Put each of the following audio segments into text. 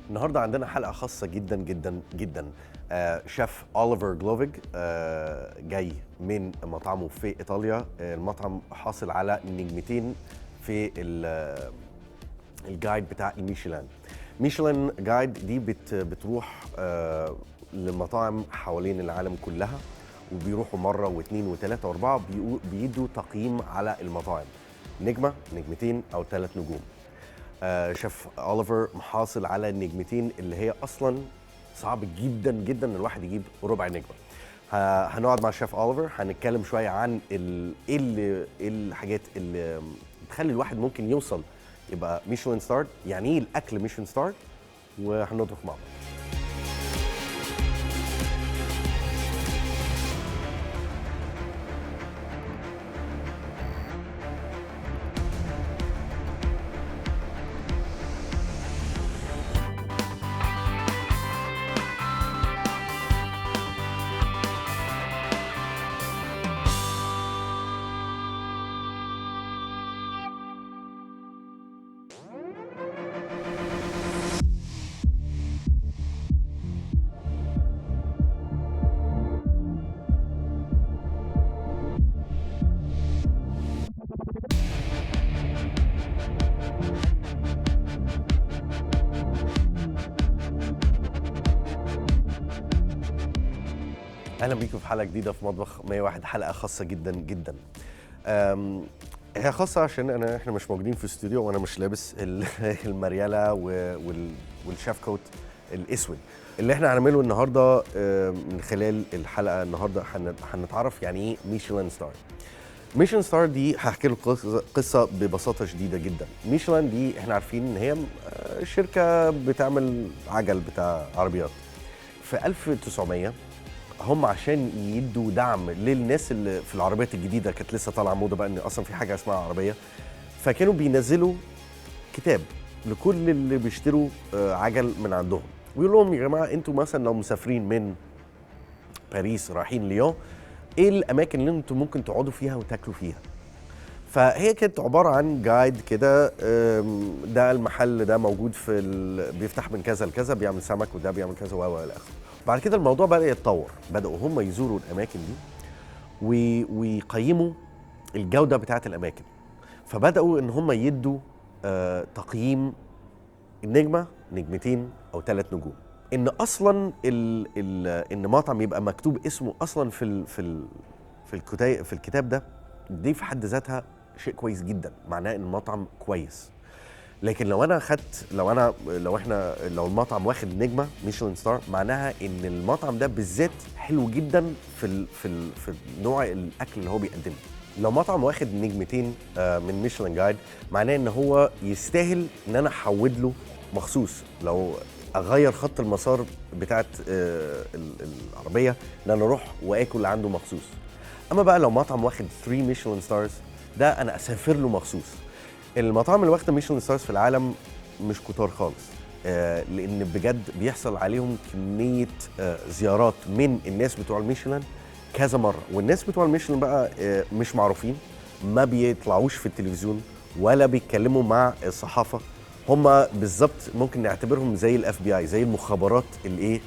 النهارده عندنا حلقة خاصة جدا جدا جدا. شيف أوليفر جلوفيج جاي من مطعمه في إيطاليا. المطعم حاصل على نجمتين في الجايد بتاع الميشلان. ميشلان جايد دي بتروح للمطاعم حوالين العالم كلها، وبيروحوا مرة واثنين وثلاثة واربعة بيدوا تقييم على المطاعم، نجمة، نجمتين أو 3 نجوم. شيف أوليفر محاصل على النجمتين اللي هي أصلاً صعب جدا جدا الواحد يجيب ربع نجمة. هنقعد مع شيف أوليفر، هنتكلم شوية عن إيه الحاجات اللي بتخلي الواحد ممكن يوصل يبقى ميشلان ستار، يعني إيه الأكل ميشلان ستار، وهنطبخ مع بعض. اهلا بيكم في حلقه جديده في مطبخ 101، حلقه خاصه جدا جدا. هي خاصه عشان احنا مش موجودين في الاستوديو، وانا مش لابس المرياله والشاف كوت الاسود اللي احنا هنعمله النهارده. من خلال الحلقه النهارده هنتعرف يعني ايه ميشلان ستار. ميشلان ستار دي هحكي لكم قصه ببساطه شديده جدا. ميشلان دي احنا عارفين ان هي شركه بتعمل عجل بتاع عربيات. في 1900 هم عشان يدوا دعم للناس اللي في العربيات الجديده، كانت لسه طالعه موضه بقى ان اصلا في حاجه اسمها عربيه، فكانوا بينزلوا كتاب لكل اللي بيشتروا عجل من عندهم، ويقول لهم يا جماعه انتوا مثلا لو مسافرين من باريس رايحين ليون، ايه الاماكن اللي انتوا ممكن تقعدوا فيها وتاكلوا فيها. فهي كانت عباره عن جايد كده، ده المحل ده موجود في بيفتح من كذا لكذا، بيعمل سمك، وده بيعمل كذا والى اخره. بعد كده الموضوع بدأ يتطور، بدأوا هم يزوروا الأماكن دي ويقيموا الجودة بتاعة الأماكن، فبدأوا إن هم يدوا تقييم النجمة، نجمتين أو 3 نجوم. إن أصلاً إن مطعم يبقى مكتوب اسمه أصلاً في الكتاب ده، دي في حد ذاتها شيء كويس جدا، معناه إن المطعم كويس. لكن لو لو المطعم واخد نجمه ميشلان ستار، معناها ان المطعم ده بالذات حلو جدا في نوع الاكل اللي هو بيقدمه. لو مطعم واخد نجمتين من ميشلان جايد، معناه ان هو يستاهل ان انا احود له مخصوص، لو اغير خط المسار بتاعت العربيه، ان انا اروح واكل عنده مخصوص. اما بقى لو مطعم واخد 3 ميشلان ستارز، ده انا اسافر له مخصوص. المطاعم اللي واخده ميشلان ستارز في العالم مش كتار خالص، لان بجد بيحصل عليهم كميه زيارات من الناس بتوع الميشلان كذا مره، والناس بتوع الميشلان بقى مش معروفين، ما بيطلعوش في التلفزيون ولا بيتكلموا مع الصحافه. هم بالظبط ممكن نعتبرهم زي الاف بي اي، زي المخابرات الايه،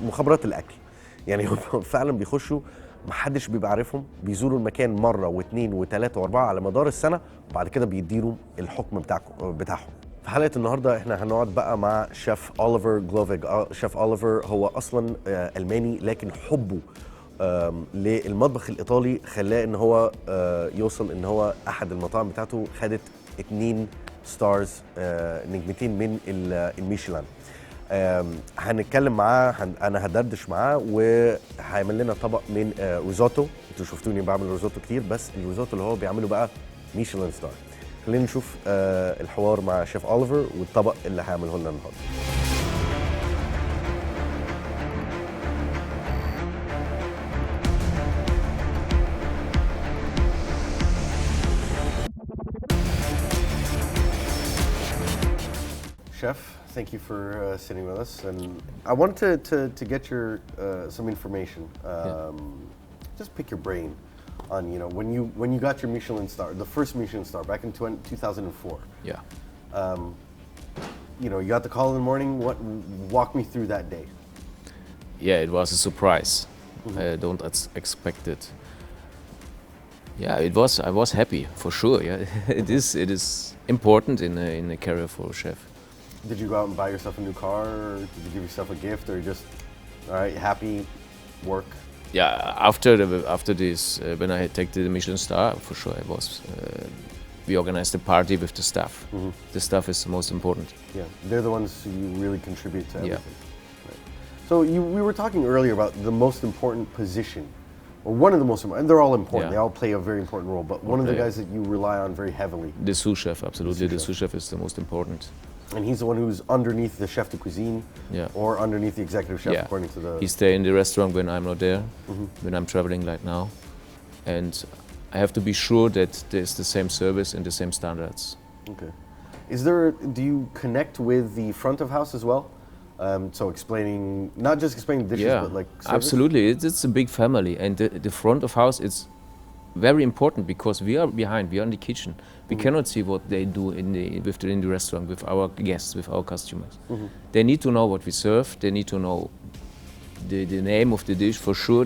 مخابرات الاكل. يعني هم فعلا بيخشوا، محدش بيبقى عارفهم، بيزوروا المكان مرة واثنين وثلاثة واربعة على مدار السنة، وبعد كده بيديروا الحكم بتاعهم. في حلقة النهاردة احنا هنقعد بقى مع شيف أوليفر جلوفيج. شيف أوليفر هو أصلا ألماني، لكن حبه للمطبخ الإيطالي خلاه ان هو يوصل ان هو أحد المطاعم بتاعته خدت 2 ستارز، نجمتين من الميشلان. هنتكلم معاه، انا هدردش معاه، وهيعمل لنا طبق من روزوتو. انتوا شفتوني بعمل روزوتو كتير، بس الروزوتو اللي هو بيعمله بقى ميشلان ستار. خلينا نشوف الحوار مع شيف أوليفر والطبق اللي هيعمله لنا النهارده. Chef, thank you for sitting with us, and I wanted to get your some information. Just pick your brain on when you got your Michelin star, the first Michelin star back in 2004. Yeah. you got the call in the morning. Walk me through that day. Yeah, it was a surprise. I don't expect it. Yeah, it was. I was happy for sure. Yeah, it is important in a career for a chef. Did you go out and buy yourself a new car, or did you give yourself a gift, or just all right, happy, work? Yeah, after this, when I had taken the Michelin Star, for sure I was. We organized a party with the staff. The staff is the most important. Yeah, they're the ones who really contribute to everything. Yeah. Right. So we were talking earlier about the most important position, or one of the most important, and they're all important. Yeah. They all play a very important role, but one of the guys that you rely on very heavily. The sous chef, absolutely. The sous sous chef is the most important. And he's the one who's underneath the chef de cuisine, or underneath the executive chef, according to the... He stays in the restaurant when I'm not there, when I'm traveling like now. And I have to be sure that there's the same service and the same standards. Okay. Do you connect with the front of house as well? So not just explaining dishes, but like service? Absolutely. It's a big family. And the front of house is very important because we are behind, we are in the kitchen. We cannot see what they do in the restaurant with our guests, with our customers. They need to know what we serve. They need to know the name of the dish for sure.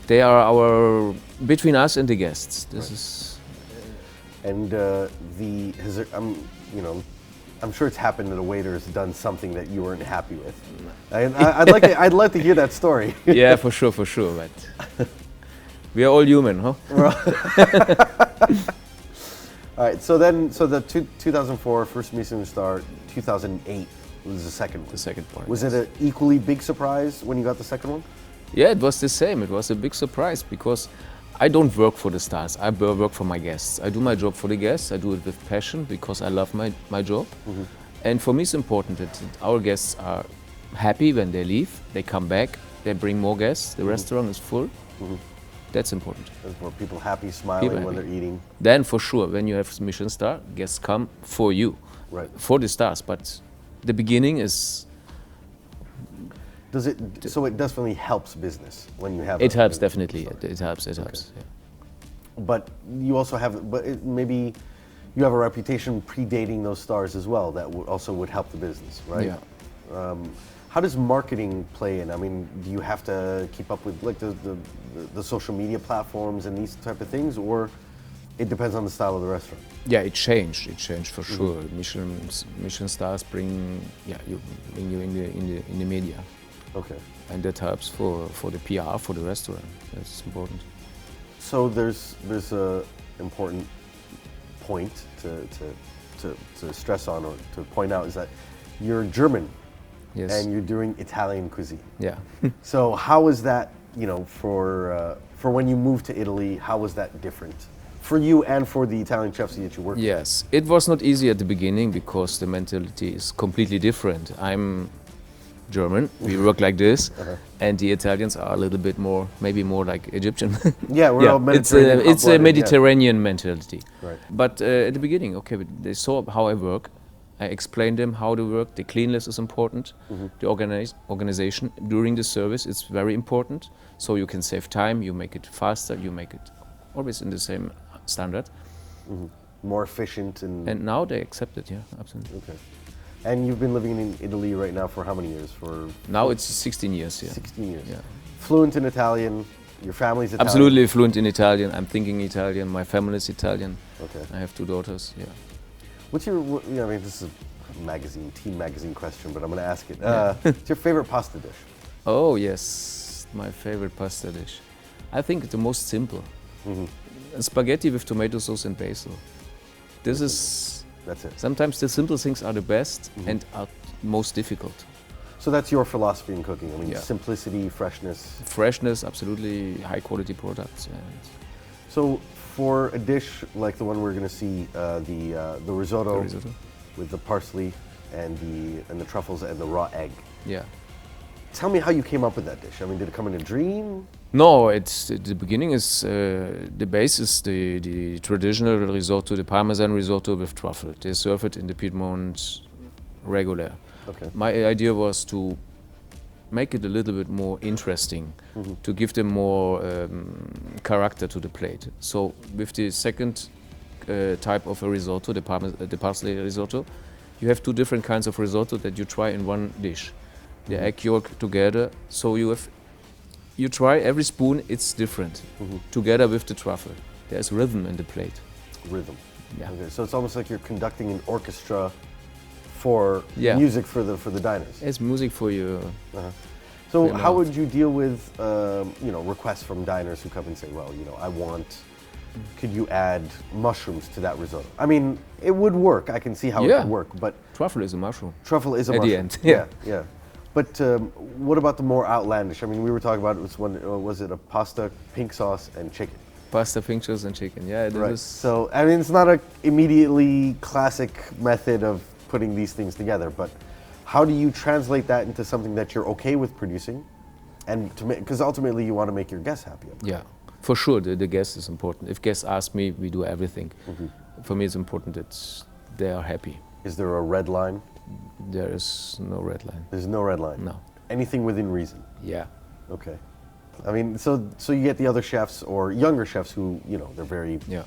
They are between us and the guests. This is. And I'm sure it's happened that a waiter has done something that you weren't happy with. I'd like to hear that story. Yeah, for sure. But we are all human, huh? All right. So the 2004 first Michelin Star, 2008 was the second one. The second one. Was it an equally big surprise when you got the second one? Yeah, it was the same. It was a big surprise because I don't work for the stars. I work for my guests. I do my job for the guests. I do it with passion because I love my job. And for me, it's important that our guests are happy when they leave. They come back. They bring more guests. The restaurant is full. That's important. There's more people happy, smiling when they're eating. Then for sure, when you have Michelin Star, guests come for you, for the stars. But the beginning is. So it definitely helps business when you have. It helps definitely. It helps. Yeah. But you also have, maybe you have a reputation predating those stars as well that also would help the business, right? Yeah. How does marketing play in? I mean, do you have to keep up with like the social media platforms and these type of things, or it depends on the style of the restaurant? Yeah, it changed. It changed for sure. Michelin stars bring you in the media. Okay. And that helps for the PR for the restaurant. That's important. So there's a important point to stress on or to point out is that you're German. Yes. And you're doing Italian cuisine. Yeah. So how was that, for when you moved to Italy, how was that different for you and for the Italian chefs that you worked with? Yes, it was not easy at the beginning because the mentality is completely different. I'm German, we work like this, and the Italians are a little bit more, maybe more like Egyptian. Yeah, we're all Mediterranean. It's a Mediterranean mentality. Right. But at the beginning, they saw how I work. I explained them how to work. The cleanliness is important. The organization during the service is very important. So you can save time, you make it faster, you make it always in the same standard. More efficient and now they accept it, yeah, absolutely. Okay. And you've been living in Italy right now for how many years? Now it's 16 years, yeah. 16 years. Yeah. Fluent in Italian, your family's Italian? Absolutely fluent in Italian. I'm thinking Italian, my family is Italian. Okay. I have 2 daughters, yeah. What's this is a teen magazine question, but I'm going to ask it. What's your favorite pasta dish? Oh, yes, my favorite pasta dish. I think the most simple. Spaghetti with tomato sauce and basil. That's it. Sometimes the simple things are the best and are most difficult. So that's your philosophy in cooking. I mean, simplicity, freshness. Freshness, absolutely high quality products. Yeah. So for a dish like the one we're going to see, the risotto with the parsley and the truffles and the raw egg. Yeah. Tell me how you came up with that dish. I mean, did it come in a dream? No, it's the beginning is the base is the traditional risotto, the Parmesan risotto with truffle. They serve it in the Piedmont regular. Okay. My idea was to make it a little bit more interesting, to give them more character to the plate. So with the second type of a risotto, the parsley risotto, you have two different kinds of risotto that you try in one dish. The egg yolk together, so you try every spoon, it's different. Together with the truffle. There's rhythm in the plate. Rhythm. Yeah. Okay, so it's almost like you're conducting an orchestra for Yeah. music for the diners. It's music for you. So Fair how enough. would you deal with requests from diners who come and say, well, I want, could you add mushrooms to that risotto? I mean, it would work. I can see how it Yeah. could work, but Truffle is a mushroom. truffle is a At the mushroom. end, Yeah, yeah. yeah. But what about the more outlandish? I mean, we were talking about was it a pasta, pink sauce, and chicken? Pasta, pink sauce, and chicken. Yeah, this Right. is. So I mean, it's not a immediately classic method of putting these things together, but how do you translate that into something that you're okay with producing, and to make, because ultimately you want to make your guests happy. Yeah, for sure. The guest is important. If guests ask me, we do everything. For me, it's important that they are happy. Is there a red line? There is no red line. There's no red line. No. Anything within reason. Yeah. Okay. I mean, so you get the other chefs or younger chefs who they're very. Yeah.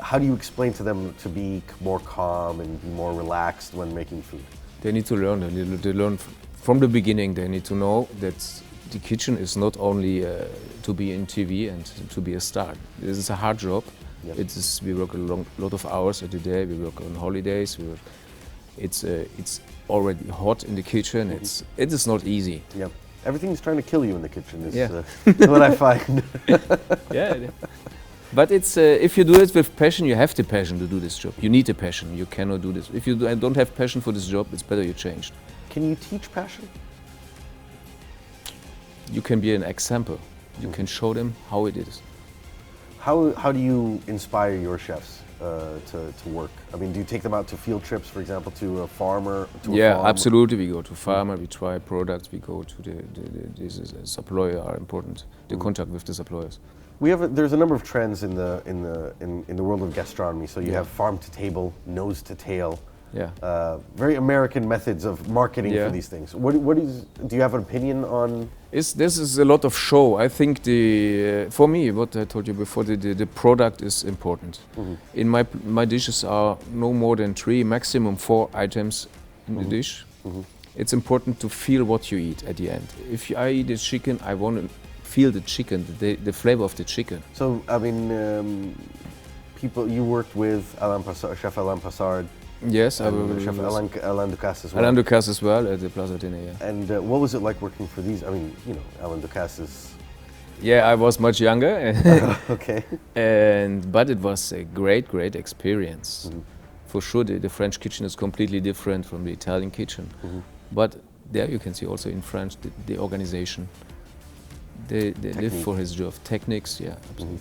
How do you explain to them to be more calm and be more relaxed when making food? They need to learn. They learn from the beginning. They need to know that the kitchen is not only to be in TV and to be a star. This is a hard job. Yep. We work a lot of hours a day. We work on holidays. It's already hot in the kitchen. It is not easy. Yep. Everything's trying to kill you in the kitchen is Yeah. what I find. Yeah. But it's if you do it with passion, you have the passion to do this job. You need the passion. You cannot do this. If you don't have passion for this job, it's better you change. Can you teach passion? You can be an example. You can show them how it is. How do you inspire your chefs to work? I mean, do you take them out to field trips, for example, to a farmer? Yeah, absolutely. We go to farmer. We try products. We go to the supplier are important. The contact with the suppliers. There's a number of trends in the world of gastronomy. So you have farm to table, nose to tail. Yeah. Very American methods of marketing for Yeah. these things. Do you have an opinion on? This is a lot of show. I think for me, what I told you before, the product is important. In my dishes are no more than 3, maximum 4 items in the dish. It's important to feel what you eat at the end. If I eat a chicken, I want to feel the chicken, the flavor of the chicken. So I mean, you worked with Chef Alain Passard. Yes, I And will. Chef Alain Ducasse as well. Alain Ducasse as well at the Plaza Dinner, yeah. And what was it like working for these? I mean, Alain Ducasse is Yeah, I was much younger, okay. but it was a great experience. For sure, the French kitchen is completely different from the Italian kitchen. But there you can see also in France the organization. They live for his job. Techniques, yeah, absolutely.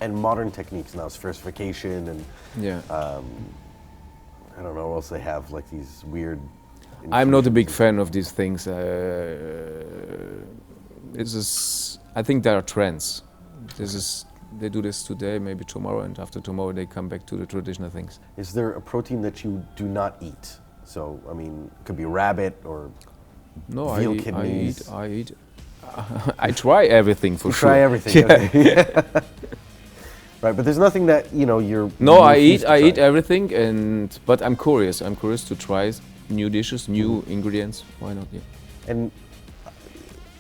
And modern techniques now, spherification and Yeah. I don't know what else they have, like these weird. I'm not a big fan of these things. I think there are trends. They do this today, maybe tomorrow, and after tomorrow they come back to the traditional things. Is there a protein that you do not eat? So, I mean, it could be rabbit or No, veal I kidneys. eat. I try everything for You sure. try everything. Yeah. Okay. Right, but there's nothing that you're. No, you I refuse to eat try. everything, but I'm curious. I'm curious to try new dishes, new ingredients. Why not? Yeah. And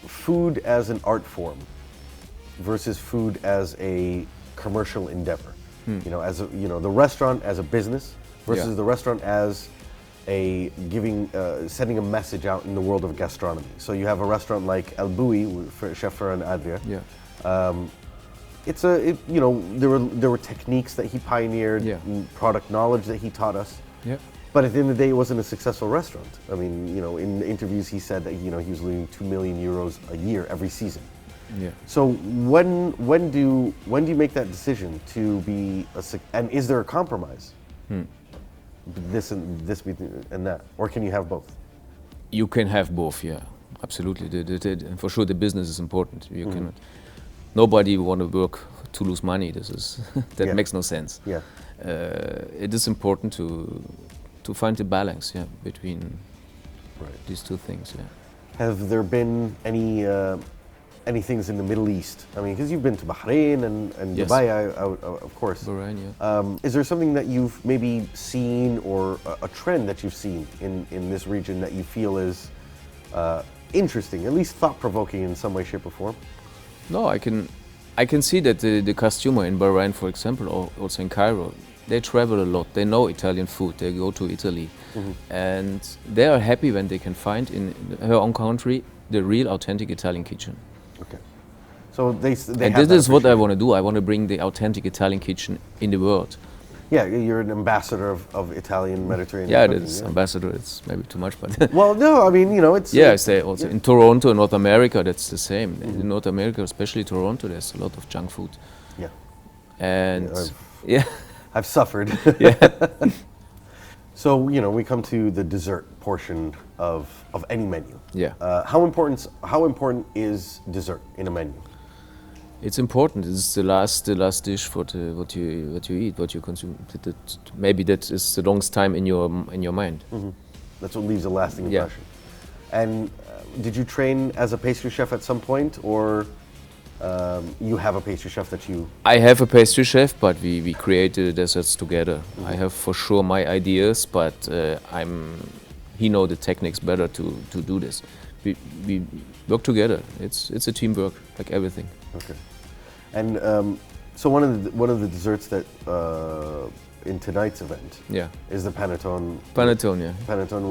food as an art form versus food as a commercial endeavor. The restaurant as a business versus Yeah. the restaurant as sending a message out in the world of gastronomy. So you have a restaurant like El Boui for Chef Ferran Adria. Yeah. There were techniques that he pioneered, Yeah. and product knowledge that he taught us. Yeah. But at the end of the day, it wasn't a successful restaurant. I mean, in the interviews, he said that he was losing 2 million euros a year every season. Yeah. So when do you make that decision to be and is there a compromise? This and that, or can you have both? You can have both. Yeah. Absolutely. For sure, the business is important. You cannot. Nobody want to work to lose money. That makes no sense. Yeah. It is important to find the balance, between Right. these two things. Yeah. Have there been any any things in the Middle East? I mean, because you've been to Bahrain and Yes. Dubai, of course. Bahrain, yeah. Is there something that you've maybe seen or a trend that you've seen in this region that you feel is interesting, at least thought-provoking in some way, shape, or form? No, I can see that the customer in Bahrain, for example, or also in Cairo, they travel a lot. They know Italian food. They go to Italy, and they are happy when they can find in her own country the real, authentic Italian kitchen. Okay. So they And have this is what I appreciation. want to do. I want to bring the authentic Italian kitchen in the world. Yeah, you're an ambassador of Italian Mediterranean Yeah, cooking, it's ambassador. It's maybe too much, but Well, no, I mean, you know, it's... yeah, I say also in Toronto, North America, that's the same. In North America, especially Toronto, there's a lot of junk food. Yeah, And Yeah, yeah, I've suffered. yeah. So, you know, we come to the dessert portion of any menu. Yeah. How important is dessert in a menu? It's important. It's the last dish for what you eat, what you consume. Maybe that is the longest time in your mind. That's what leaves a lasting Yeah. impression. And did you train as a pastry chef at some point, or you have a pastry chef that you... I have a pastry chef, but we create the desserts together. I have for sure my ideas, but he knows the techniques better to do this. We work together. It's a teamwork, like everything. Okay. And so one of the desserts that in tonight's event Yeah. is the panettone. Panettone, yeah. Panettone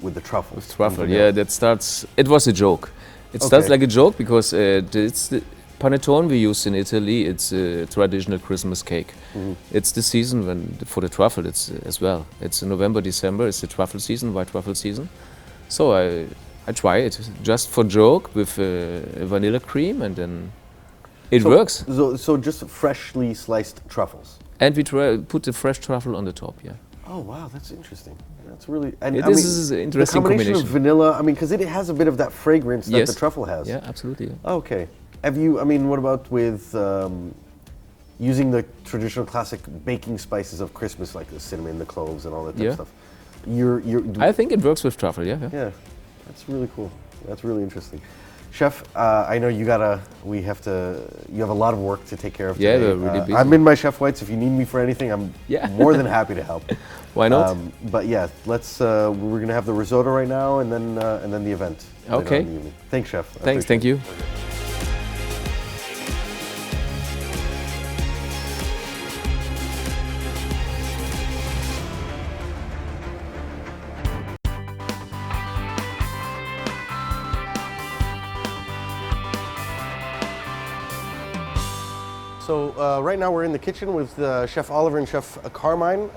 with the truffles. Truffle, and yeah, vanilla. that starts. It was a joke. It starts Okay. like a joke because it's the panettone we use in Italy. It's a traditional Christmas cake. It's the season for the truffle. It's as well. It's November, December. It's the truffle season, white truffle season. So I try it just for joke with vanilla cream, and then it works. So just freshly sliced truffles. And we put the fresh truffle on the top. Yeah. Oh wow, that's interesting. That's really. And This is an interesting the combination combination. of vanilla. I mean, because it has a bit of that fragrance that Yes. the truffle has. Yeah, absolutely. Yeah. Okay. Have you? I mean, what about with using the traditional classic baking spices of Christmas, like the cinnamon, the cloves, and all that type Yeah. of stuff? You're. I think it works with truffle. Yeah. Yeah, that's really cool. That's really interesting. Chef, I know you have a lot of work to take care of Yeah, today. we're really busy. I'm in my chef whites. If you need me for anything, I'm Yeah. more than happy to help. Why not? But yeah, we're gonna have the risotto right now, and then the event. later Okay. on in the evening. Thanks, Chef. I Thanks. appreciate Thank it. you. So right now we're in the kitchen with Chef Oliver and Chef Carmine.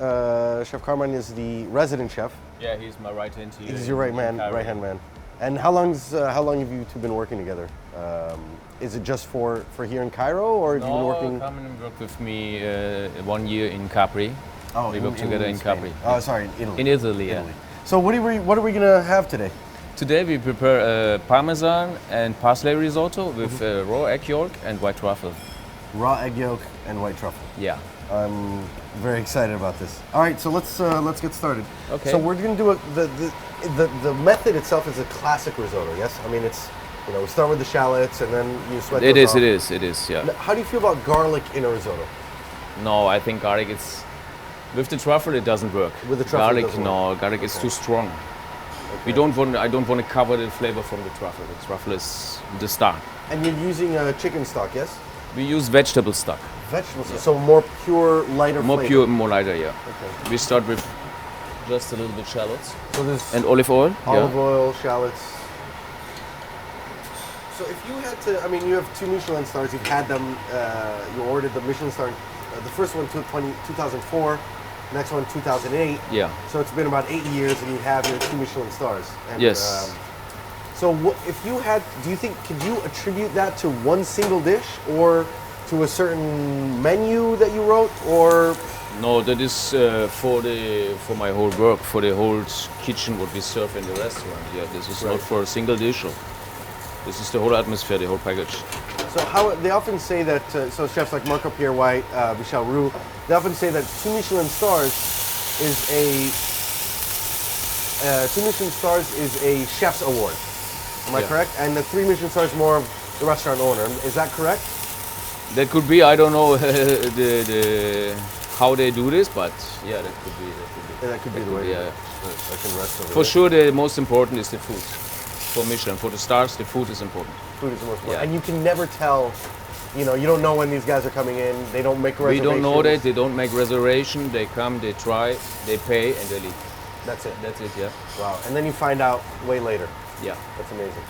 Chef Carmine is the resident chef. Yeah, he's my right hand here. He's your right hand man. And how long have you two been working together? Is it just for here in Cairo, or have you been working? Carmen worked with me 1 year in Capri. Oh, we worked together in Spain. Capri. Oh, sorry, in Italy. In Italy, yeah. Italy. So what are we gonna have today? Today we prepare Parmesan and parsley risotto with raw egg yolk and white truffle. Raw egg yolk and white truffle. Yeah. I'm very excited about this. All right, so let's get started. Okay. So we're gonna do the method itself is a classic risotto. Yes, I mean it's we start with the shallots and then you sweat. It those is. off. It is. Yeah. Now, how do you feel about garlic in a risotto? No, I think garlic is with the truffle. It doesn't work. With the truffle, it garlic, doesn't no, garlic is too strong. I don't want to cover the flavor from the truffle. The truffle is the star. And you're using a chicken stock, yes? We use vegetable stock. Vegetables, so more pure, lighter More flavor. pure, more lighter. Yeah. Okay. We start with just a little bit shallots So there's and olive oil. olive oil, shallots. So if you had to, I mean, you have 2 Michelin stars. You've had them. You ordered the Michelin star. The first one 2004. Next one 2008. Yeah. So it's been about 8 years, and you have your 2 Michelin stars. And, Yes. so if you had, do you think could you attribute that to one single dish, or to a certain menu that you wrote, or? No, that is for my whole work, for the whole kitchen what we serve in the restaurant. Yeah, this is not for a single dish. This is the whole atmosphere, the whole package. So how they often say that, so chefs like Marco Pierre White, Michel Roux, they often say that 2 Michelin stars is a chef's award. Am I Yeah. correct? And the 3 Michelin stars more of the restaurant owner. Is that correct? That could be. I don't know how they do this, but yeah, that could be. Yeah, that could be the way. Yeah. I can rest over For there. sure, the most important is the food. For Michelin, for the stars, the food is important. Food is the most important. Yeah. And you can never tell, you know, you don't know when these guys are coming in. They don't make We reservations. don't know that. They don't make reservation. They come, they try, they pay, and they leave. That's it. That's it. Yeah. Wow. And then you find out way later. Yeah. That's amazing.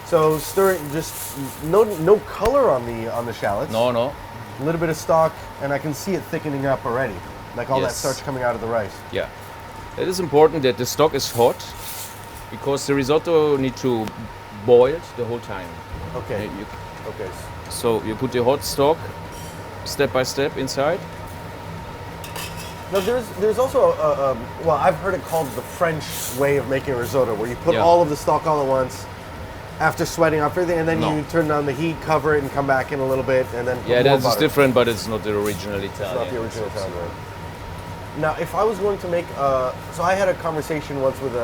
So stirring, just no color on the shallots. No, no. A little bit of stock, and I can see it thickening up already. Like all that Yes. starch coming out of the rice. Yeah. It is important that the stock is hot because the risotto need to boil the whole time. Okay. You- Okay. So you put the hot stock step by step inside. Now there's also well, I've heard it called the French way of making a risotto, where you put Yeah. all of the stock all at once after sweating off everything, and then No. you turn down the heat, cover it, and come back in a little bit, and then put Yeah, more that's butter. different, but it's not the original Italian. It's not the original Italian way. Now, if I was going to make, so I had a conversation once with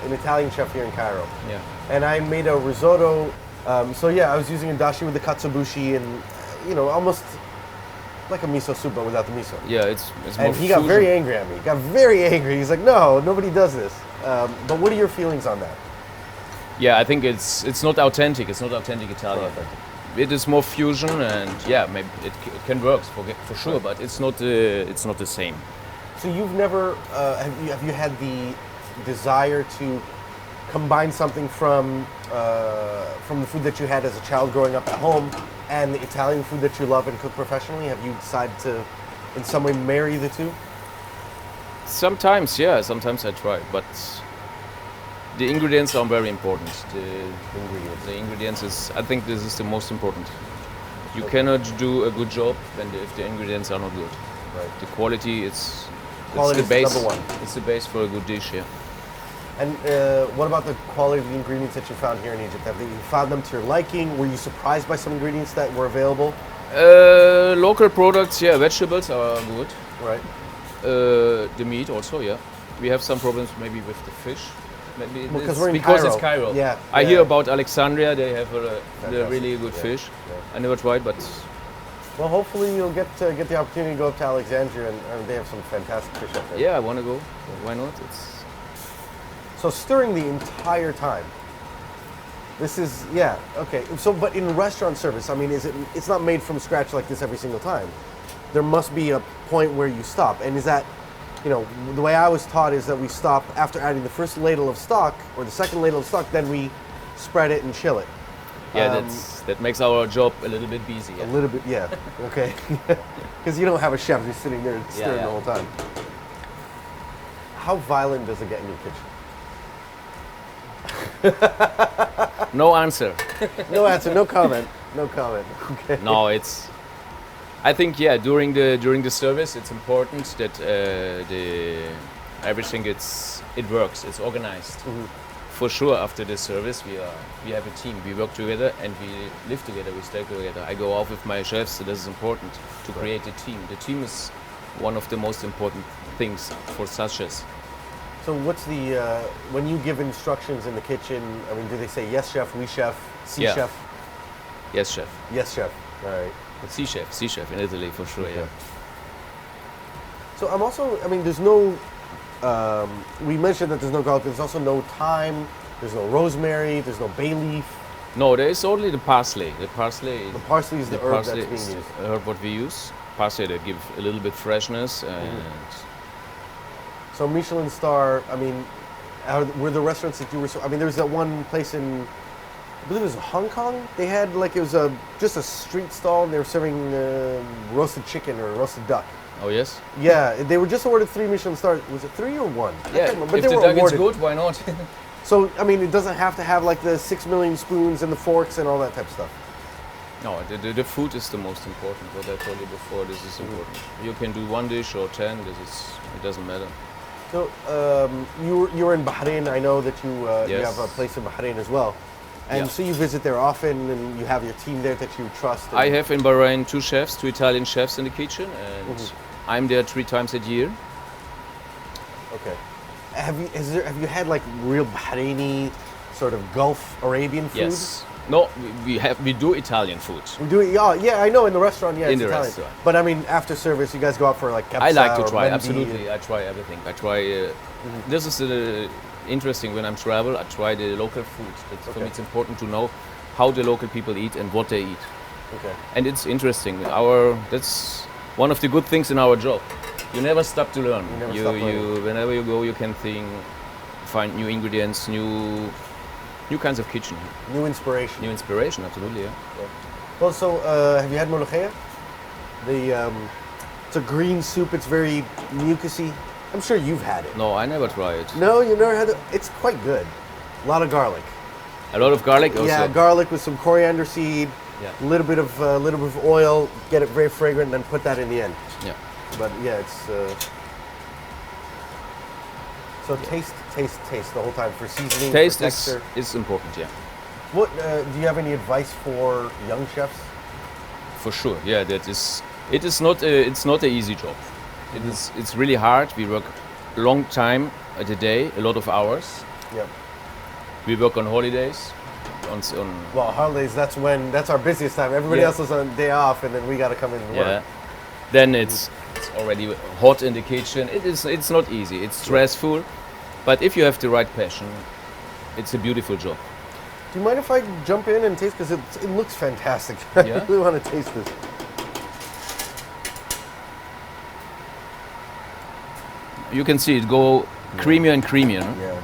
an Italian chef here in Cairo, Yeah. and I made a risotto. So yeah, I was using a dashi with the katsuobushi, and you know, almost like a miso soup, but without the miso. Yeah, it's more And he got fusion. very angry at me. He got very angry. He's like, "No, nobody does this." But what are your feelings on that? Yeah, I think it's not authentic. It's not authentic Italian. It is more fusion, and yeah, maybe it can work for sure, but it's not the same. So you've never have you had the desire to combine something from the food that you had as a child growing up at home and the Italian food that you love and cook professionally? Have you decided to, in some way, marry the two? Sometimes, yeah, sometimes I try, but the ingredients are very important. The ingredients is, I think this is the most important. You cannot do a good job if the ingredients are not good. Right. The quality, it's Quality the is base. number one. It's the base for a good dish, yeah. And what about the quality of the ingredients that you found here in Egypt? Have you found them to your liking? Were you surprised by some ingredients that were available? Local products, yeah, vegetables are good. Right. The meat also, yeah. We have some problems maybe with the fish. Maybe Because it's we're in because Cairo. it's Cairo. Yeah, I yeah. hear about Alexandria. They have the Fantastic. really good Yeah, fish. yeah. I never tried, but Well, hopefully you'll get the opportunity to go up to Alexandria, and they have some fantastic fish up there. yeah, I want to go. Why not? So stirring the entire time. This is, yeah, okay. So, but in restaurant service, I mean, it's not made from scratch like this every single time. There must be a point where you stop. And is that, you know, the way I was taught is that we stop after adding the first ladle of stock or the second ladle of stock, then we spread it and chill it. Yeah, that makes our job a little bit busy. A Yeah. little bit, yeah, okay. Because you don't have a chef who's sitting there stirring yeah. the whole time. How violent does it get in your kitchen? No answer. No answer, no comment, no comment. Okay. No, it's. I think yeah. During the service, it's important that everything it works. It's organized. Mhm. For sure, after the service, we have a team. We work together and we live together. We stay together. I go out with my chefs. So this is important to create a team. The team is one of the most important things for sachets. So what's the, when you give instructions in the kitchen, I mean, do they say yes chef, oui chef, si Yeah. chef? Yes, chef. Yes chef, all right. C chef in Italy for sure. Okay. Yeah. So I'm also, I mean, there's no, we mentioned that there's no garlic, there's also no thyme, there's no rosemary, there's no bay leaf. No, there is only the parsley. The parsley. The parsley is the herb parsley that's is being used. the herb what we use. Parsley that give a little bit freshness and So Michelin star, I mean, were the restaurants that you were, I mean, there was that one place in, I believe it was Hong Kong. They had like, it was just a street stall and they were serving roasted chicken or roasted duck. oh yes. Yeah, they were just awarded 3 Michelin stars. Was it 3 or 1? I Yeah, can't remember, but if they the were duck is awarded. good, why not? So, I mean, it doesn't have to have like the 6 million spoons and the forks and all that type of stuff. No, the food is the most important. What I told you before, this is important. You can do 1 dish or 10. It doesn't matter. So, you were in Bahrain. I know that you Yes. have a place in Bahrain as well. And Yeah. so you visit there often and you have your team there that you trust. And I have in Bahrain 2 chefs, 2 Italian chefs in the kitchen, and I'm there 3 times a year. Okay. Have you had like real Bahraini sort of Gulf Arabian food? Yes, No, we do Italian food. We do it. Yeah, I know in the restaurant. Yeah, In it's the Italian. restaurant. But I mean, after service, you guys go out for like I capsa like to or try, mendi. absolutely. I try everything. I try. This is interesting when I'm travel. I try the local food. For Okay. me, it's important to know how the local people eat and what they eat. Okay. And it's interesting. That's one of the good things in our job. You never stop to learn. You never stop learning. Whenever you go, you can find new ingredients, new kinds of kitchen, New inspiration. new inspiration. Absolutely, yeah. Well, so have you had molokhaya? It's a green soup. It's very mucusy. I'm sure you've had it. No, I never try it. No, you never had it. It's quite good. A lot of garlic. A lot of garlic also. Yeah, garlic with some coriander seed. Yeah. A little bit of oil. Get it very fragrant, and then put that in the end. Yeah. But yeah, it's so taste the whole time for seasoning. Taste for texture. is important, yeah. What do you have any advice for young chefs? For sure, yeah. It's not an easy job. It's really hard. We work a long time at a day, a lot of hours. Yep. We work on holidays. Well, holidays. That's our busiest time. Everybody Yeah. else is on day off, and then we got to come in and Yeah. work. Then it's already hot in the kitchen. It's not easy. It's stressful, but if you have the right passion, it's a beautiful job. Do you mind if I jump in and taste? Because it looks fantastic. Yeah? I really want to taste this. You can see it go creamier and creamier. No? Yeah.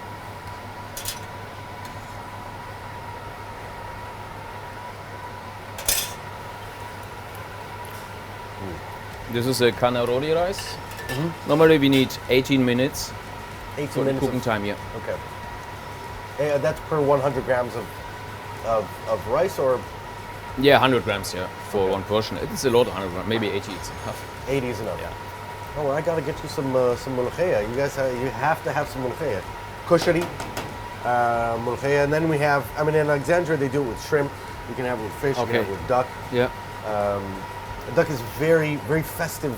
This is a canaroli rice. Normally we need 18 minutes 18 for the minutes. cooking time. Yeah. Okay. That's per 100 grams of rice, or Yeah, 100 grams. Yeah, for Okay. one portion. It's a lot. 100 grams. Maybe 80. It's enough. 80 is enough. Yeah. Oh, well, I gotta get you some molokhaya. You guys, you have to have some molokhaya. Koshari, molokhaya, and then we have. I mean, in Alexandria they do it with shrimp. You can have it with fish. You can have Okay. it with duck. Yeah. Duck is very, very festive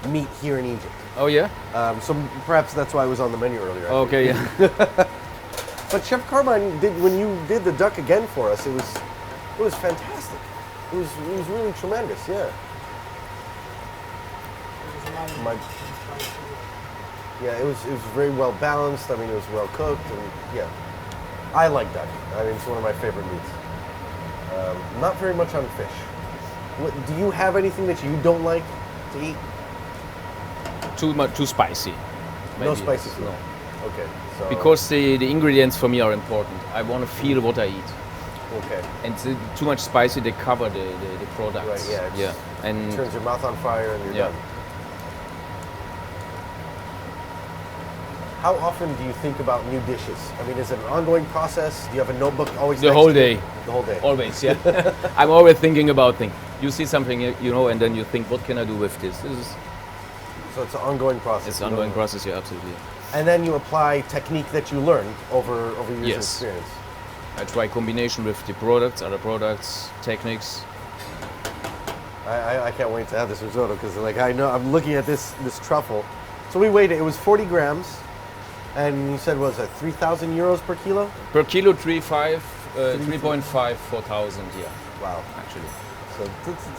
meat here in Egypt. Oh yeah. So perhaps that's why it was on the menu earlier. I think. Okay. Yeah. But Chef Carmine, when you did the duck again for us, it was fantastic. It was really tremendous. Yeah. Yeah, it was very well balanced. I mean, it was well cooked, and yeah, I like duck. I mean, it's one of my favorite meats. Not very much on fish. Do you have anything that you don't like to eat? Too spicy. No Maybe. spicy food. No. Okay. So Because the ingredients for me are important. I want to feel what I eat. okay, And too much spicy, they cover the products. Right, yeah, it's- Yeah. And turns your mouth on fire and you're Yeah. done. How often do you think about new dishes? I mean, is it an ongoing process? Do you have a notebook always? the next whole to you? day. The whole day. Always, yeah. I'm always thinking about things. You see something, you know, and then you think, what can I do with this? So it's an ongoing process. It's You an don't ongoing know. process, yeah, absolutely. And then you apply technique that you learned over years of Yes. experience. I try combination with the products, other products, techniques. I can't wait to have this risotto because, like, I know I'm looking at this truffle. So we weighed it. It was 40 grams, and you said was it 3,000 euros per kilo? Per kilo, 3.5, 4,000, yeah, Wow. actually. So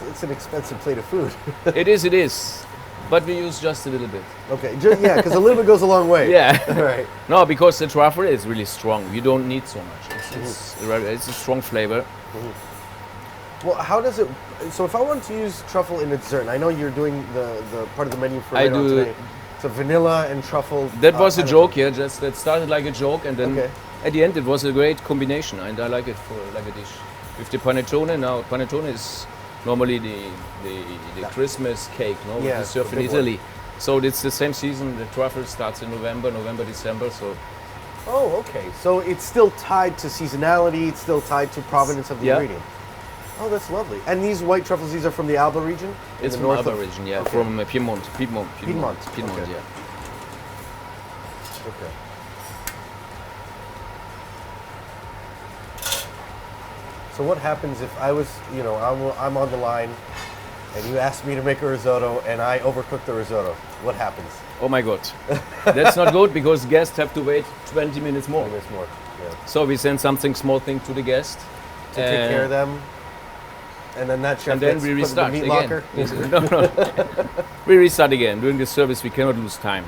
it's an expensive plate of food. It is. But we use just a little bit. Okay, yeah, because a little bit goes a long way. Yeah. Right. No, because the truffle is really strong. You don't need so much. It's a strong flavor. Well, how does it? So if I want to use truffle in a dessert, and I know you're doing the part of the menu for I later on do- today. So vanilla and truffle. That was a panettone. joke, yeah. Just that started like a joke, and then Okay. at the end it was a great combination, and I like it for like a dish. With the panettone now, panettone is normally the Christmas cake, no? Yeah, We serve the in big one. Italy. So it's the same season. The truffle starts in November, December. So Oh, okay. So it's still tied to seasonality. It's still tied to provenance of the Yeah. ingredient. Oh, that's lovely. And these white truffles, these are from the Alba region? In it's the from north Alba of- region, yeah, Okay. from Piedmont. Piedmont, okay. Yeah. Okay. So what happens if I was, I'm on the line and you asked me to make a risotto and I overcook the risotto? What happens? Oh my God, that's not good because guests have to wait 20 minutes more. There's more. Yeah. So we send something small thing to the guest, to take care of them, and then that chef and then gets we put in restart the meat again. locker. No. We restart again. During the service, we cannot lose time.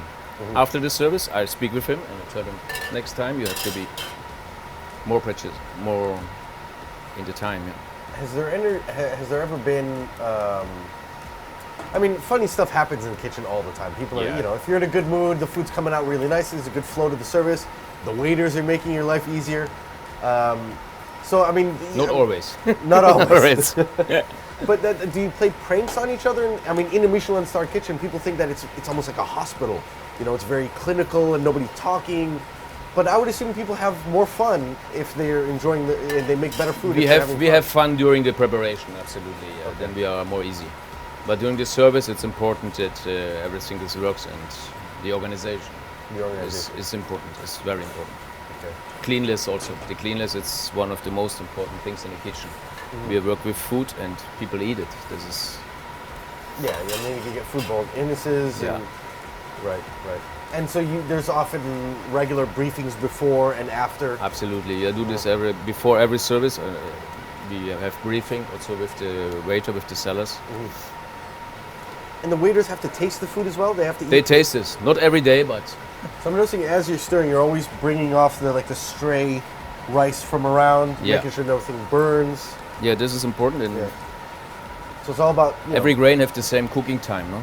After the service, I speak with him and I tell him, next time you have to be more precious, more in the time. Yeah. Has there ever been? I mean, funny stuff happens in the kitchen all the time. People are, Yeah. you know, if you're in a good mood, the food's coming out really nice. There's a good flow to the service. The waiters are making your life easier. So I mean, Not always. not always. Yeah. But do you play pranks on each other? I mean, in a Michelin star kitchen, people think that it's almost like a hospital. You know, it's very clinical and nobody's talking. But I would assume people have more fun if they're enjoying and they make better food. We have fun during the preparation, absolutely. Then we are more easy. But during the service, it's important that everything is works and the organization, is important. It's very important. Okay. Cleanliness also. The cleanliness is one of the most important things in the kitchen. We work with food and people eat it. This is Yeah, and then you can get foodborne illnesses. Yeah. And, right. And so there's often regular briefings before and after. absolutely. I do this before every service. We have briefing also with the waiter, with the sellers. And the waiters have to taste the food as well. They have to eat. They taste this, not every day, but So I'm noticing as you're stirring, you're always bringing off the stray rice from around, Yeah. making sure nothing burns. yeah, this is important. And Yeah. So it's all about every grain have the same cooking time, no?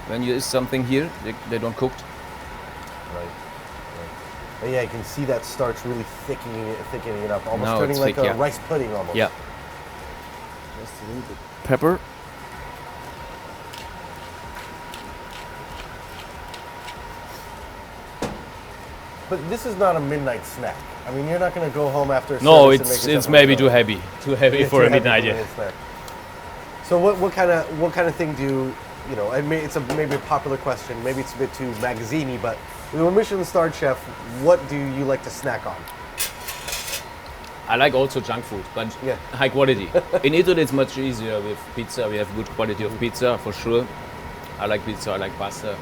When you eat something here, they don't cook. Right. And yeah, you can see that starch really thickening it up, almost Now turning it's like thick, a yeah. rice pudding almost. Yeah. Just a little bit. Pepper. But this is not a midnight snack. I mean, you're not going to go home after a No, service and make it's yourself maybe a too heavy. Too heavy Yeah, for too a heavy midnight. for a Yeah. midnight snack. So what kind of thing do you know? It's maybe a popular question. Maybe it's a bit too magazine-y, but you're a Michelin-starred chef. What do you like to snack on? I like also junk food, but Yeah. high quality. In Italy, it's much easier with pizza. We have good quality of pizza for sure. I like pizza. I like pasta.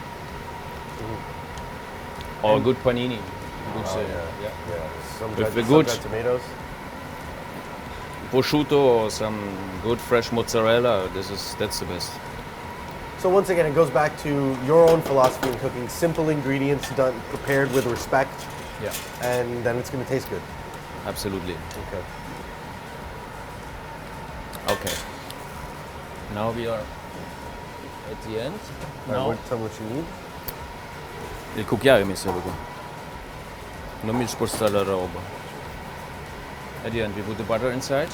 Or good panini. Good, Yeah. Some With the some good- dried tomatoes. Prosciutto or some good fresh mozzarella. That's the best. So once again, it goes back to your own philosophy in cooking: simple ingredients done, prepared with respect, Yeah, and then it's going to taste good. absolutely. Okay. Okay. Now we are at the end. Now, tell me what you need. Il cucchiaio mi serve qua. Non mi spostare la roba. At the end, we put the butter inside.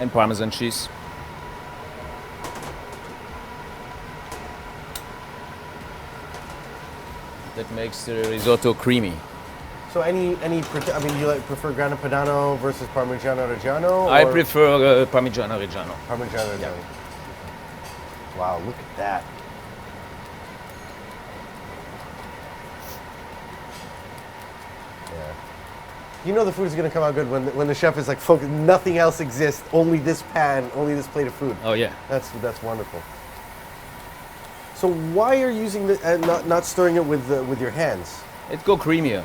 And Parmesan cheese. That makes the risotto creamy. So I mean, you prefer Grana Padano versus Parmigiano Reggiano? I or prefer Parmigiano Reggiano. Parmigiano Reggiano. Wow, look at that. Yeah. You know the food is going to come out good when the chef is like focused. Nothing else exists. Only this pan. Only this plate of food. Oh yeah. That's wonderful. So why are you using the not stirring it with your hands? It go creamier.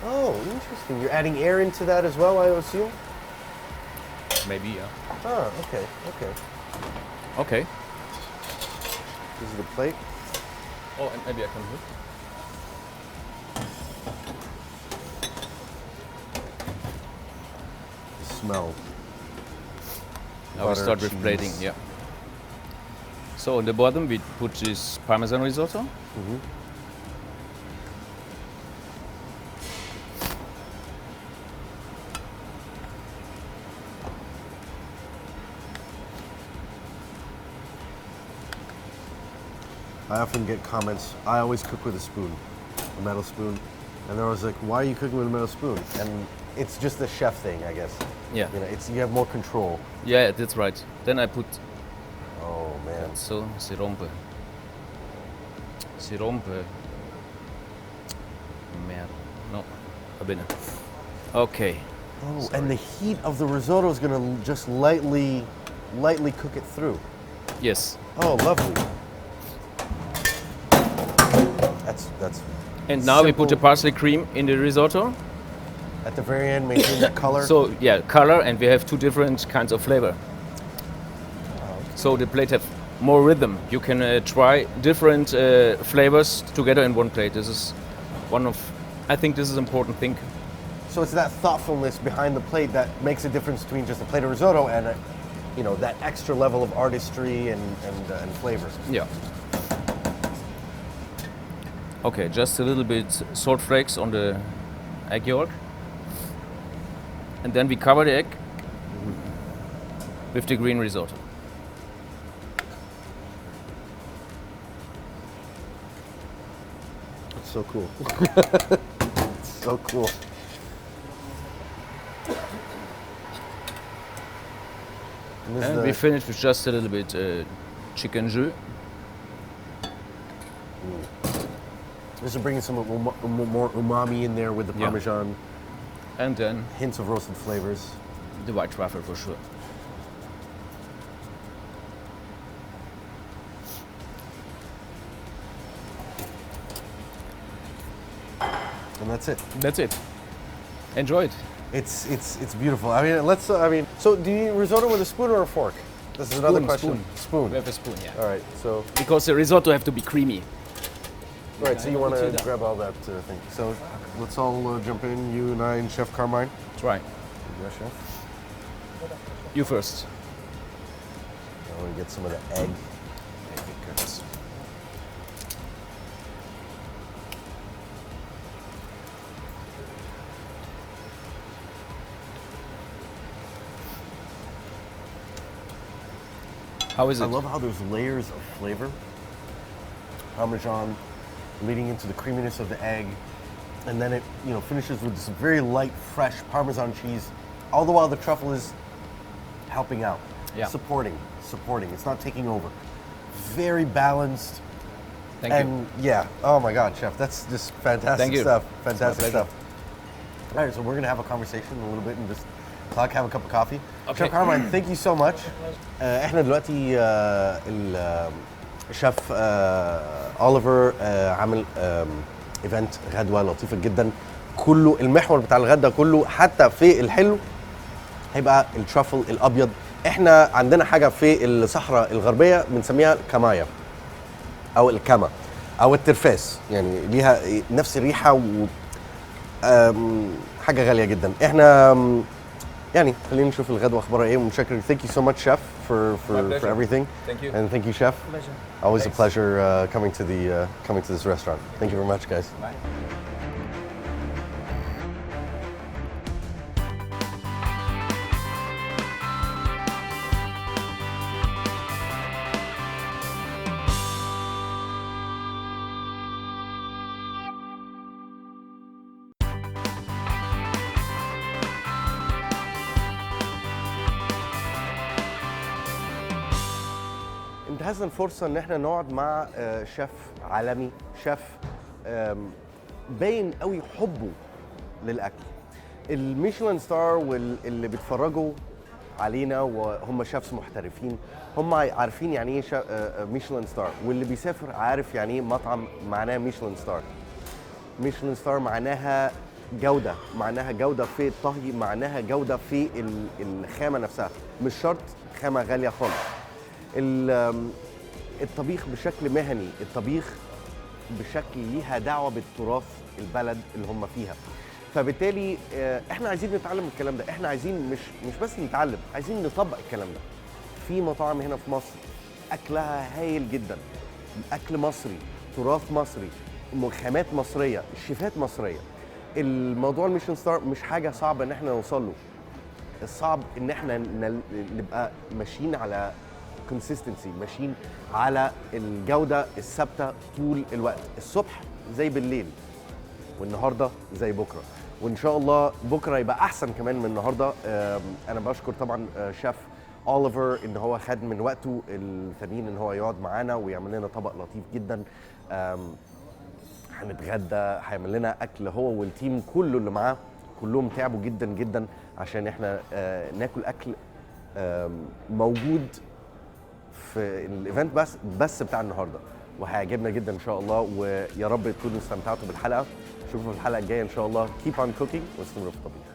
Oh, interesting. You're adding air into that as well, I assume. Maybe, yeah. Oh, okay. Okay. This is the plate. Oh, and maybe I can move. The smell. Now we Butter, start with cheese. plating, yeah. So on the bottom we put this Parmesan risotto. I often get comments. I always cook with a spoon, a metal spoon, and they're always like, "Why are you cooking with a metal spoon?" And it's just a chef thing, I guess. Yeah. You know, you have more control. Yeah, that's right. Then I put Oh man. so si rompe. Si rompe. Merda. No, va bene. Okay. Oh, and the heat of the risotto is gonna just lightly cook it through. Yes. Oh, lovely. That's And now we put the Simple. parsley cream in the risotto. At the very end, maintain the color. So yeah, color, and we have two different kinds of flavor. So the plate have more rhythm. You can try different flavors together in one plate. This is one of, I think this is an important thing. So it's that thoughtfulness behind the plate that makes a difference between just a plate of risotto and that extra level of artistry and flavor. Yeah. Okay, just a little bit salt flakes on the egg yolk. And then we cover the egg with the green risotto. It's so cool. It's so cool. And this is And we finish with just a little bit chicken jus. This is bringing some more umami in there with the Yeah. Parmesan, And then hints of roasted flavors. the white truffle for sure. And that's it. That's it. Enjoy it. It's beautiful. I mean, so do you eat risotto with a spoon or a fork? This is another question. Spoon. We have a spoon, yeah. All right. So Because the risotto have to be creamy. right. So you want Put it to down. grab all that thing. So let's all jump in. You and I and Chef Carmine. Try. Yeah, Chef. You first. I want to get some of the egg. How is it? I love how there's layers of flavor. Parmesan leading into the creaminess of the egg. And then it, finishes with this very light, fresh Parmesan cheese. All the while the truffle is helping out. Yeah. Supporting. It's not taking over. Very balanced. Thank you. And yeah, oh my God, Chef, that's just fantastic Thank you. stuff. It's my Fantastic pleasure. stuff. All right, so we're gonna have a conversation in a little bit and just talk, have a cup of coffee. Okay. Chef Carmine, thank you so much. احنا دلوقتي الشيف أوليفر عامل ايفنت غدوة لطيفة جدا. كله المحور بتاع الغدا كله حتى في الحلو هيبقى الترافل الابيض. احنا عندنا حاجه في الصحراء الغربيه بنسميها كمايه او الكما او الترفاس، يعني ليها نفس الريحه حاجه غاليه جدا. احنا يعني خلينا نشوف الغدوه اخبارها ايه ومتشكر. Thank you so much, chef, for everything. Thank you. And thank you, chef. Pleasure. Always Thanks. a pleasure coming to this restaurant. Thank you very much, guys. Bye. انتهزنا الفرصة ان احنا نقعد مع شيف عالمي، شيف باين قوي حبه للاكل. الميشلان ستار واللي بيتفرجوا علينا وهم شيفs محترفين هم عارفين يعني ايه ميشلان ستار، واللي بيسافر عارف يعني ايه مطعم معناه ميشلان ستار. ميشلان ستار معناها جودة، معناها جودة في الطهي، معناها جودة في الخامة نفسها، مش شرط خامة غالية خالص. الطبيخ بشكل مهني، الطبيخ بشكل ليها دعوة بالتراث البلد اللي هم فيها. فبالتالي احنا عايزين نتعلم الكلام ده، احنا عايزين مش بس نتعلم، عايزين نطبق الكلام ده. في مطاعم هنا في مصر اكلها هايل جدا، اكل مصري، تراث مصري، خامات مصرية، شيفات مصرية. الموضوع الميشلان ستار مش حاجة صعبة ان احنا نوصل له، الصعب ان احنا نبقى ماشيين على consistency، ماشيين على الجودة الثابتة طول الوقت، الصبح زي بالليل والنهارده زي بكره، وان شاء الله بكره يبقى احسن كمان من النهارده. انا بشكر طبعا شيف أوليفر ان هو خد من وقته الثمين ان هو يقعد معانا ويعمل لنا طبق لطيف جدا. هنتغدى، هيعمل لنا اكل هو والتيم كله اللي معاه، كلهم تعبوا جدا جدا عشان احنا ناكل اكل موجود في الايفنت بس بتاع النهارده. وهيعجبنا جدا ان شاء الله، ويا رب تكونوا استمتعتوا بالحلقه. نشوفكم في الحلقه الجايه ان شاء الله. keep on cooking واستمروا في الطبيخ.